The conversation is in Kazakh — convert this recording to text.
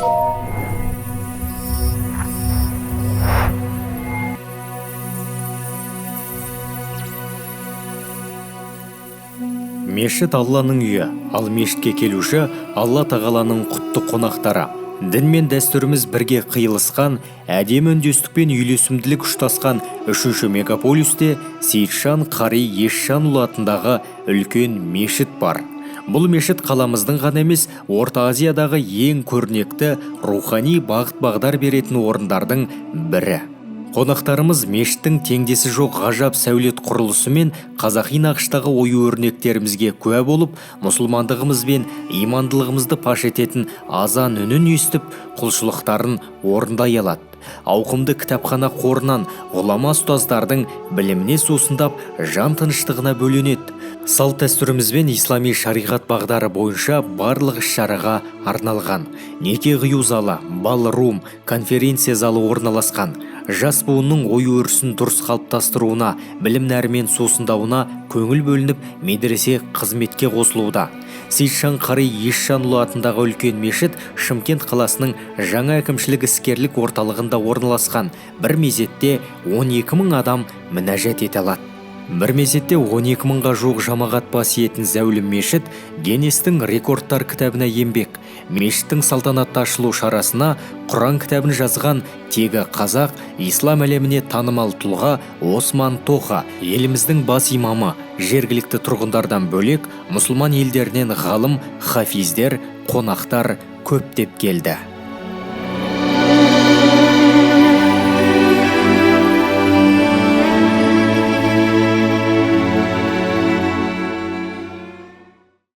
Мешіт Алланың үйі, ал мешітке келуші Алла тағаланың құтты қонақтары. Дін мен дәстүріміз бірге қиылысқан, әдемі үндестік пен үйлесімділік ұштасқан үшінші мегаполисте Сейітжан Қари Есжанұлы атындағы үлкен мешіт бар. Бұл мешіт қаламыздың ғана емес, Орта Азиядағы ең көрнекті рухани бағыт-бағдар беретін орындардың бірі. Қонақтарымыз мешіттің теңдесі жоқ ғажап сәулет құрылысы мен қазақи нақыштағы ою-өрнектерімізге куә болып, мұсылмандығымыз бен имандылығымызды паш ететін азан үнін естіп, құлшылықтарын орындай алады. Ауқымды кітапхана қорынан ғұлама ұстаздардың біліміне сусындап, жан тыныштығына бөленеді. Салт дәстүрімізбен ислами шариғат бағдары бойынша барлық іс-шараға арналған. Неке қию залы, балрум, конференция залы орналасқан. Жас буынның ой-өрісін дұрыс қалыптастыруына, білім нәрімен сусындауына көңіл бөлініп, медресе қызметке қосылуда. Сейітжан Қари Есжанұлы атындағы үлкен мешіт Шымкент қаласының жаңа әкімшілік іскерлік орталығында орналасқан. Бір мезетте 12 мың адам мінәжат ете алады. Бір мезетте 12 мыңға жуық жамағат бас иетін зәулім мешіт Гиннестің рекордтар кітабына енбек. Мешіттің салтанатты ашылу шарасына Құран кітабын жазған тегі қазақ, ислам әлеміне танымал тұлға Осман Тоха, еліміздің бас имамы, жергілікті тұрғындардан бөлек мұсылман елдерінен ғалым, хафиздер, қонақтар көптеп келді.